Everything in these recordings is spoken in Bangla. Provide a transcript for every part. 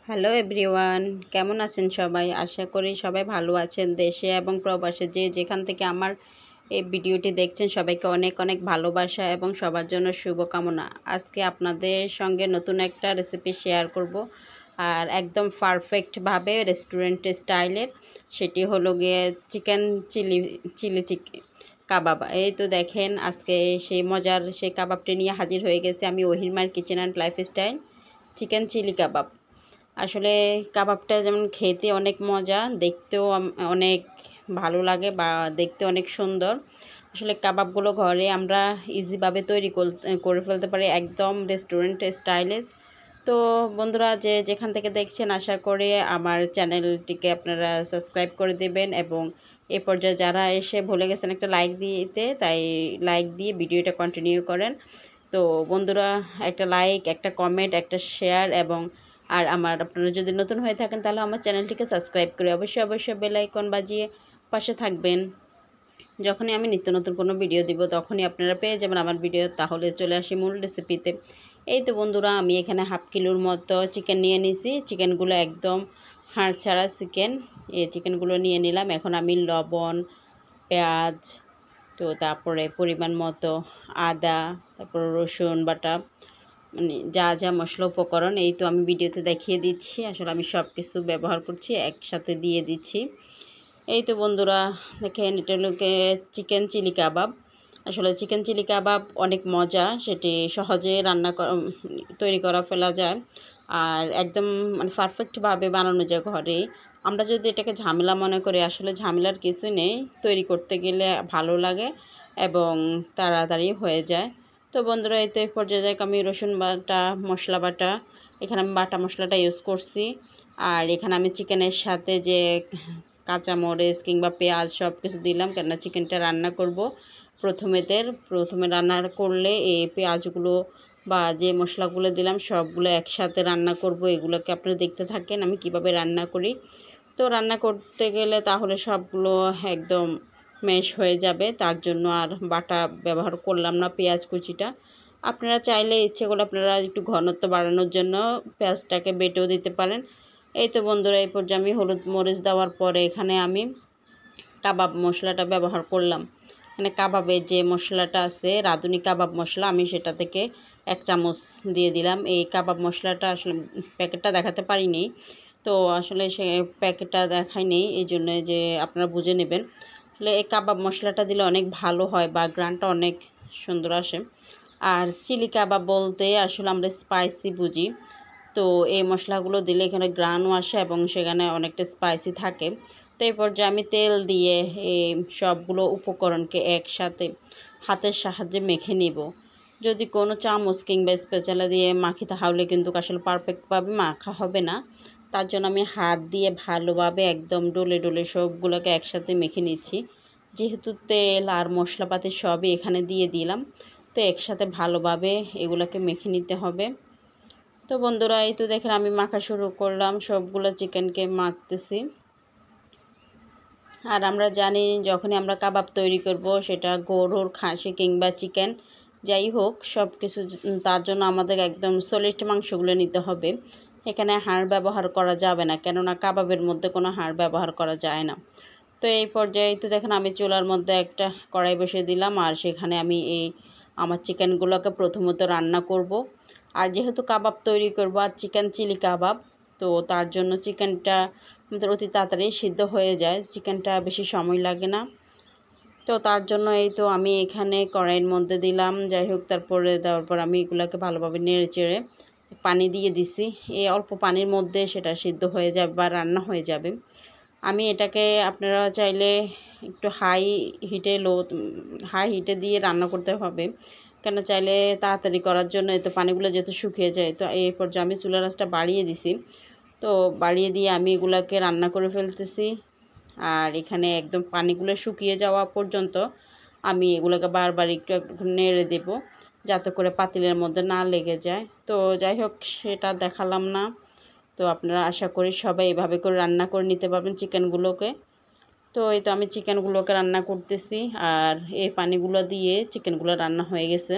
হ্যালো এভরিওয়ান, কেমন আছেন সবাই? আশা করি সবাই ভালো আছেন। দেশে এবং প্রবাসে যে যেখান থেকে আমার এই ভিডিওটি দেখছেন সবাইকে অনেক অনেক ভালোবাসা এবং সবার জন্য শুভকামনা। আজকে আপনাদের সঙ্গে নতুন একটা রেসিপি শেয়ার করব, আর একদম পারফেক্টভাবে রেস্টুরেন্ট স্টাইলের। সেটি হলো গিয়ে চিকেন চিলি কাবাব। এই তো দেখেন, আজকে সেই মজার সেই কাবাবটি নিয়ে হাজির হয়ে গেছে আমি, ওহিমার kitchen and lifestyle chicken chilli kebab. আসলে কাবাবটা যেমন খেতে অনেক মজা, দেখতেও অনেক ভালো লাগে বা দেখতে অনেক সুন্দর। আসলে কাবাবগুলো ঘরে আমরা ইজিভাবে তৈরি করে ফেলতে পারি, একদম রেস্টুরেন্ট স্টাইলে। তো বন্ধুরা, যে যেখান থেকে দেখছেন আশা করি আমার চ্যানেলটিকে আপনারা সাবস্ক্রাইব করে দেবেন, এবং এ পর্যায়ে যারা এসে ভুলে গেছেন একটা লাইক দিতে, তাই লাইক দিয়ে ভিডিওটা কন্টিনিউ করেন। তো বন্ধুরা, একটা লাইক, একটা কমেন্ট, একটা শেয়ার, এবং আপনারা যদি নতুন হয়ে থাকেন তাহলে আমার চ্যানেলটিকে সাবস্ক্রাইব করে অবশ্যই বেল আইকন বাজিয়ে পাশে থাকবেন। যখনই আমি নিত্য নতুন কোনো ভিডিও দিব তখনই আপনারা পেয়ে যাবেন আমার ভিডিও। তাহলে চলে আসি মূল রেসিপিতে। এই তো বন্ধুরা, আমি এখানে হাফ কিলোর মতো চিকেন নিয়ে নিছি। চিকেনগুলো একদম হাড় ছাড়া চিকেন, এই চিকেনগুলো নিয়ে নিলাম। এখন আমি লবণ, পেঁয়াজ, তো তারপরে পরিমাণ মতো আদা, তারপর রসুন বাটা, মানে যা যা মশলা উপকরণ এই তো আমি ভিডিওতে দেখিয়ে দিচ্ছি। আসলে আমি সব কিছু ব্যবহার করছি, একসাথে দিয়ে দিচ্ছি। এই তো বন্ধুরা দেখেন, এটা হলো চিকেন চিলি কাবাব। আসলে চিকেন চিলি কাবাব অনেক মজা, সেটি সহজে তৈরি করা ফেলা যায়, আর একদম মানে পারফেক্টভাবে বানানো যায় ঘরে। আমরা যদি এটাকে ঝামেলা মনে করি, আসলে ঝামেলার কিছু নেই। তৈরি করতে গেলে ভালো লাগে এবং তাড়াতাড়ি হয়ে যায়। তো বন্ধুরা, এই তো এই পর্যায়ে আমি রসুন বাটা, মশলা বাটা, এখানে আমি বাটা মশলাটা ইউজ করছি। আর এখানে আমি চিকেনের সাথে যে কাঁচামরিচ কিংবা পেঁয়াজ সব কিছু দিলাম, কেননা চিকেনটা রান্না করব। প্রথমে রান্না করলে এই পেঁয়াজগুলো বা যে মশলাগুলো দিলাম সবগুলো একসাথে রান্না করব। এগুলোকে আপনারা দেখতে থাকেন আমি কিভাবে রান্না করি। তো রান্না করতে গেলে তাহলে সবগুলো একদম ম্যাশ হয়ে যাবে, তার জন্য আর বাটা ব্যবহার করলাম না পেঁয়াজ কুচিটা। আপনারা চাইলে ইচ্ছে করে আপনারা একটু ঘনত্ব বাড়ানোর জন্য পেঁয়াজটাকে বেটেও দিতে পারেন। এই তো বন্ধুরা, এই পর্যায়ে আমি হলুদ মরিচ দেওয়ার পরে এখানে আমি কাবাব মশলাটা ব্যবহার করলাম। এখানে কাবাবের যে মশলাটা আছে, রাঁধুনি কাবাব মশলা, আমি সেটা থেকে 1 চামচ দিয়ে দিলাম। এই কাবাব মশলাটা আসলে প্যাকেটটা দেখাতে পারিনি, তো আসলে সে প্যাকেটটা দেখায়নি, এই জন্য যে আপনারা বুঝে নেবেন। আসলে এই কাবাব মশলাটা দিলে অনেক ভালো হয় বা গ্রানটা অনেক সুন্দর আসে। আর চিলি কাবাব বলতে আসলে আমরা স্পাইসি বুঝি, তো এই মশলাগুলো দিলে এখানে গ্রানও আসে এবং সেখানে অনেকটা স্পাইসি থাকে। তো এই পর্যায়ে আমি তেল দিয়ে এই সবগুলো উপকরণকে একসাথে হাতের সাহায্যে মেখে নিব। যদি কোনো চামচ কিংবা স্পেচালা দিয়ে মাখি তাহলে কিন্তু আসলে পারফেক্টভাবে মাখা হবে না। তার জন্য আমি হাত দিয়ে ভালোভাবে একদম ডলে ডলে সবগুলোকে একসাথে মেখে নিচ্ছি। যেহেতু তেল আর মশলাপাতি সবই এখানে দিয়ে দিলাম, তো একসাথে ভালোভাবে এগুলোকে মেখে নিতে হবে। তো বন্ধুরা, এই তো দেখেন আমি মাখা শুরু করলাম, সবগুলো চিকেনকে মাখতেছি। আর আমরা জানি যখনই আমরা কাবাব তৈরি করব, সেটা গরুর, খাসি কিংবা চিকেন যাই হোক, সব কিছু তার জন্য আমাদের একদম সলিড মাংসগুলো নিতে হবে। এখানে হাড় ব্যবহার করা যাবে না, কেননা কাবাবের মধ্যে কোনো হাড় ব্যবহার করা যায় না। তো এই পর্যায়ে তো দেখেন আমি চুলার মধ্যে একটা কড়াই বসিয়ে দিলাম, আর সেখানে আমি আমার চিকেনগুলোকে প্রথমত রান্না করব। আর যেহেতু কাবাব তৈরি করব আর চিকেন চিলি কাবাব, তো তার জন্য চিকেনটা আমাদের অতি তাড়াতাড়ি সিদ্ধ হয়ে যায়, চিকেনটা বেশি সময় লাগে না। তো তার জন্য এই তো আমি এখানে কড়াইয়ের মধ্যে দিলাম, যাই হোক তারপরে দেওয়ার পর আমি এগুলোকে ভালোভাবে নেড়ে চেড়ে পানি দিয়ে দিছি। এই অল্প পানির মধ্যে সেটা সিদ্ধ হয়ে যাবে বা রান্না হয়ে যাবে। আমি এটাকে আপনারা চাইলে একটু হাই হিটে দিয়ে রান্না করতে হবে, কেন চাইলে তাড়াতাড়ি করার জন্য। তো পানিগুলো যেহেতু শুকিয়ে যায়, তো এই পর্যায়ে আমি চুলার আঁচটা বাড়িয়ে দিছি। তো বাড়িয়ে দিয়ে আমি এগুলাকে রান্না করে ফেলতেছি। আর এখানে একদম পানিগুলো শুকিয়ে যাওয়া পর্যন্ত আমি এগুলোকে বারবার একটু একটু নেড়ে দেব, যাতে করে পাতিলের মধ্যে না লেগে যায়। তো যাই হোক, সেটা দেখালাম না। তো আপনারা আশা করি সবাই এভাবে করে রান্না করে নিতে পারবেন চিকেনগুলোকে। তো এই তো আমি চিকেনগুলোকে রান্না করতেছি, আর এই পানিগুলো দিয়ে চিকেনগুলো রান্না হয়ে গেছে।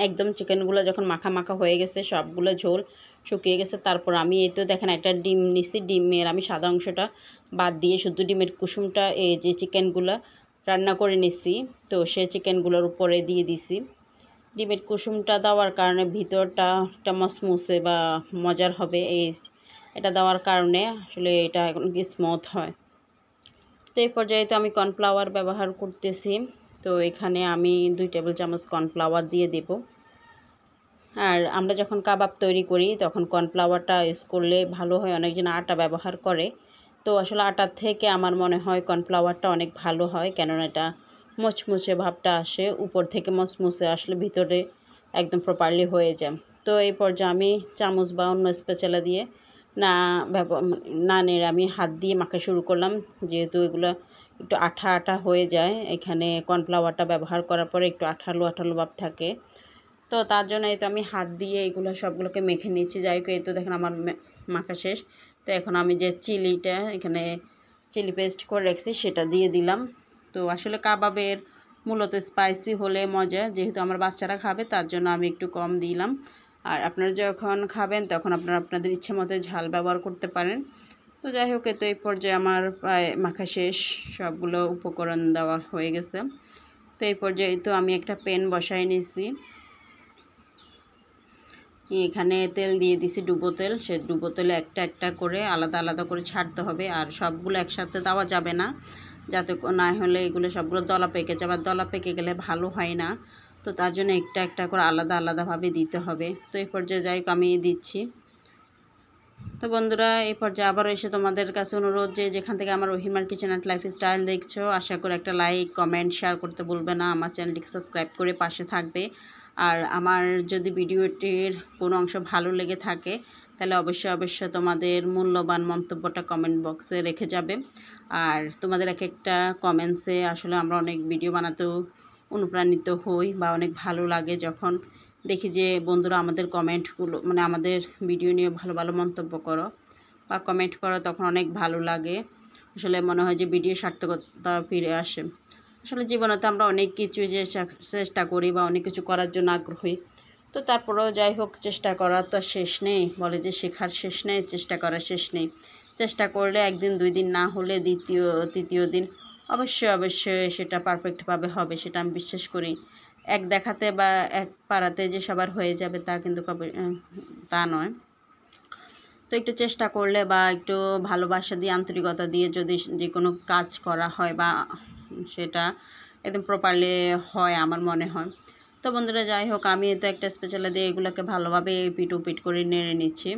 একদম চিকেনগুলো যখন মাখা মাখা হয়ে গেছে, সবগুলো ঝোল শুকিয়ে গেছে। তারপর আমি এই তো দেখেন একটা ডিম নিচ্ছি, ডিমের আমি সাদা অংশটা বাদ দিয়ে শুধু ডিমের কুসুমটা এই যে চিকেনগুলো রান্না করে নিচ্ছি, তো সেই চিকেনগুলোর উপরে দিয়ে দিছি। ডিমের কুসুমটা দেওয়ার কারণে ভিতরটা একটা মসমুসে বা মজার হবে, এটা দেওয়ার কারণে আসলে এটা এখন স্মুথ হয়। তো এই পর্যায়ে তো আমি কর্নফ্লাওয়ার ব্যবহার করতেছি, তো এখানে আমি 2 টেবিল চামচ কর্নফ্লাওয়ার দিয়ে দেব। আর আমরা যখন কাবাব তৈরি করি তখন কর্নফ্লাওয়ারটা ইউজ করলে ভালো হয়, অনেকজন আটা ব্যবহার করে। তো আসলে আটার থেকে আমার মনে হয় কর্নফ্লাওয়ারটা অনেক ভালো হয়, কেননা এটা মুচমুচে ভাবটা আসে, উপর থেকে মুচমুচে আসলে ভিতরে একদম প্রপারলি হয়ে যায়। তো এই পর্যায়ে আমি চামচ বা অন্য স্প্যাচুলা দিয়ে না নেড়ে আমি হাত দিয়ে মাখা শুরু করলাম, যেহেতু এগুলো একটু আঠা আঠা হয়ে যায়, এখানে কর্নফ্লাওয়ারটা ব্যবহার করার পরে একটু আঠালো আঠালো ভাব থাকে। তো তার জন্য এই তো আমি হাত দিয়ে এগুলো সবগুলোকে মেখে নিচ্ছি। যাই হোক, এই তো দেখেন আমার মাখা শেষ। তো এখন আমি যে চিলিটা এখানে চিলি পেস্ট করে রাখছি সেটা দিয়ে দিলাম। তো আসলে কাবাবের মূলত স্পাইসি হলে মজা, যেহেতু আমার বাচ্চারা খাবে তার জন্য আমি একটু কম দিলাম। আর আপনারা যখন খাবেন তখন আপনারা আপনাদের ইচ্ছে মতো ঝাল ব্যবহার করতে পারেন। তো যাই হোক, তো এই পর্যায়ে আমার প্রায় মাখা শেষ, সবগুলো উপকরণ দেওয়া হয়ে গেছে। তো এই পর্যায়ে তো আমি একটা প্যান বসাই নিয়েছি, এখানে তেল দিয়ে দিছি ডুবো তেল। সে ডুবো তেলে একটা একটা করে আলাদা আলাদা করে ছাড়তে হবে, আর সবগুলো একসাথে দেওয়া যাবে না, যাতে না হলে এগুলো সবগুলো দলা পেকে যাবে, আর দলা পেকে গেলে ভালো হয় না। তো তার জন্য একটা একটা করে আলাদা আলাদাভাবে দিতে হবে। তো এই পর্যায়ে যাই হোক আমি দিচ্ছি। তো বন্ধুরা, এই পর্যায়ে আবারও এসে তোমাদের কাছে অনুরোধ, যে যেখান থেকে আমার রহিমার কিচেন অ্যান্ড লাইফস্টাইল দেখছো, আশা করি একটা লাইক কমেন্ট শেয়ার করতে বলবে না, আমার চ্যানেলটিকে সাবস্ক্রাইব করে পাশে থাকবে। আর আমার যদি ভিডিওটির কোনো অংশ ভালো লেগে থাকে তাহলে অবশ্যই তোমাদের মূল্যবান মন্তব্যটা কমেন্ট বক্সে রেখে যাবে। আর তোমাদের এক একটা কমেন্টসে আসলে আমরা অনেক ভিডিও বানাতেও অনুপ্রাণিত হই, বা অনেক ভালো লাগে যখন দেখি যে বন্ধুরা আমাদের কমেন্টগুলো মানে আমাদের ভিডিও নিয়ে ভালো ভালো মন্তব্য করো বা কমেন্ট করো, তখন অনেক ভালো লাগে। আসলে মনে হয় যে ভিডিও সার্থকতা ফিরে আসে। আসলে জীবনে তো আমরা অনেক কিছু চেষ্টা করি বা অনেক কিছু করার জন্য আগ্রহী, তো তারপরেও যাই হোক, চেষ্টা করার তো শেষ নেই, বলে যে শেখার শেষ নেই, চেষ্টা করার শেষ নেই। চেষ্টা করলে একদিন দুই দিন না হলে দ্বিতীয় তৃতীয় দিন অবশ্যই সেটা পারফেক্টভাবে হবে, সেটা আমি বিশ্বাস করি। এক দেখাতে বা এক পাড়াতে যে সবার হয়ে যাবে তা কিন্তু তা নয়। তো একটু চেষ্টা করলে বা একটু ভালোবাসা দিয়ে আন্তরিকতা দিয়ে যদি যে কোনো কাজ করা হয় বা সেটা একদম প্রপারলি হয় আমার মনে হয়। তো বন্ধুরা যাই হোক, আমি তো একটা স্পেশালি দিয়ে এগুলোকে ভালোভাবে পিট উপিট করে নেড়ে নিচ্ছি।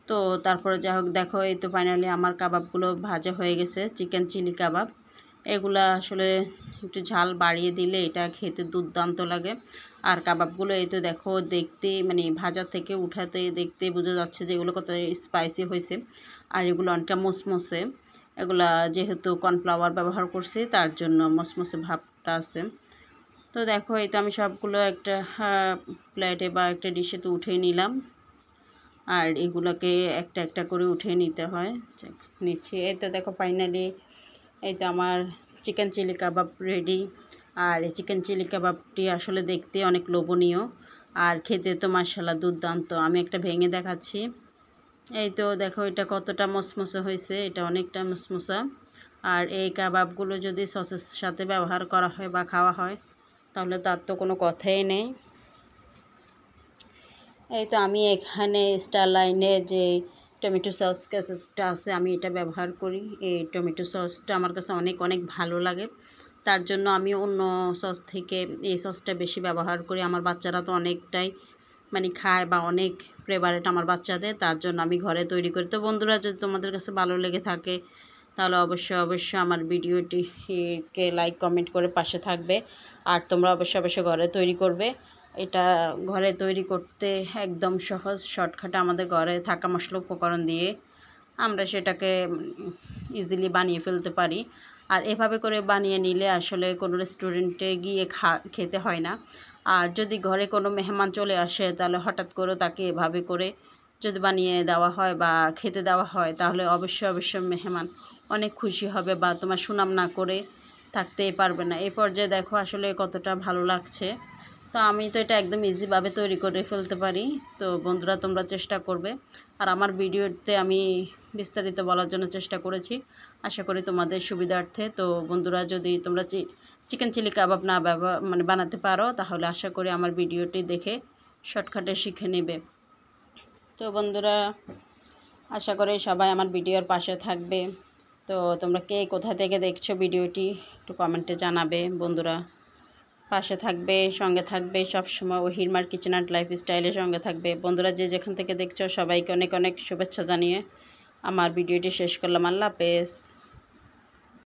তো তারপরে যাই হোক, দেখো এই তো ফাইনালি আমার কাবাবগুলো ভাজা হয়ে গেছে, চিকেন চিলি কাবাব। এগুলা আসলে একটু ঝাল বাড়িয়ে দিলে এটা খেতে দুর্দান্ত লাগে। আর কাবাবগুলো এই তো দেখো দেখতে মানে ভাজা থেকে উঠাতে দেখতে বোঝা যাচ্ছে যে এগুলো কত স্পাইসি হয়েছে, আর এগুলো অনেকটা মসমসে। এগুলা যেহেতু কর্নফ্লাওয়ার ব্যবহার করছি তার জন্য মসমসে ভাবটা আছে। তো দেখো এই তো আমি সবগুলো একটা প্লেটে বা একটা ডিশে তো উঠিয়ে নিলাম, আর এগুলোকে একটা একটা করে উঠিয়ে নিতে হয়। নিচ্ছি, এই তো দেখো ফাইনালি এই তো আমার চিকেন চিলি কাবাব রেডি। আর এই চিকেন চিলি কাবাবটি আসলে দেখতে অনেক লোভনীয়, আর খেতে তো মাশাআল্লাহ দুর্দান্ত। আমি একটা ভেঙে দেখাচ্ছি, এই তো দেখো এটা কতটা মসমসে হয়েছে, এটা অনেকটা মসমসা। আর এই কাবাবগুলো যদি সসের সাথে ব্যবহার করা হয় বা খাওয়া হয় তাহলে তার তো কোনো কথাই নেই। এই তো আমি এখানে স্টার লাইনে যে টমেটো সস কেসটা আছে আমি এটা ব্যবহার করি। এই টমেটো সসটা আমার কাছে অনেক অনেক ভালো লাগে, তার জন্য আমি অন্য সস থেকে এই সসটা বেশি ব্যবহার করি। আমার বাচ্চারা তো অনেকটাই মানে খায় বা অনেক ফেভারিট আমার বাচ্চাদের, তার জন্য আমি ঘরে তৈরি করি। তো বন্ধুরা, যদি তোমাদের কাছে ভালো লেগে থাকে তাহলে অবশ্যই আমার ভিডিওটিকে লাইক কমেন্ট করে পাশে থাকবে। আর তোমরা অবশ্যই ঘরে তৈরি করবে। এটা ঘরে তৈরি করতে একদম সহজ, শর্টকাটে আমাদের ঘরে থাকা মশলা উপকরণ দিয়ে আমরা সেটাকে ইজিলি বানিয়ে ফেলতে পারি। আর এভাবে করে বানিয়ে নিলে আসলে কোনো রেস্টুরেন্টে গিয়ে খেতে হয় না। আর যদি ঘরে কোনো মেহমান চলে আসে তাহলে হঠাৎ করে তাকে এভাবে করে যদি বানিয়ে দেওয়া হয় বা খেতে দেওয়া হয় তাহলে অবশ্যই মেহমান অনেক খুশি হবে, বা তোমার সুনাম না করে থাকতেই পারবে না। এই পর্যায়ে দেখো আসলে কতটা ভালো লাগছে। তো আমি তো এটা একদম ইজিভাবে তৈরি করে ফেলতে পারি। তো বন্ধুরা তোমরা চেষ্টা করবে। আর আমার ভিডিওতে আমি বিস্তারিত বলার জন্য চেষ্টা করেছি, আশা করি তোমাদের সুবিধার্থে। তো বন্ধুরা যদি তোমরা চিকেন চিলি কাবাব না বানাতে পারো, তাহলে আশা করি আমার ভিডিওটি দেখে শর্টকাটে শিখে নেবে। তো বন্ধুরা আশা করি সবাই আমার ভিডিওর পাশে থাকবে। তো তোমরা কে কোথা থেকে দেখছো ভিডিওটি একটু কমেন্টে জানাবে। বন্ধুরা পাশে থাকবে, সঙ্গে থাকবে, সবসময় ওহিরমার কিচেন অ্যান্ড লাইফস্টাইলের সঙ্গে থাকবে। বন্ধুরা যে যেখান থেকে দেখছো সবাইকে অনেক অনেক শুভেচ্ছা জানিয়ে আমার ভিডিওটি শেষ করলাম। আল্লাহ হাফেজ।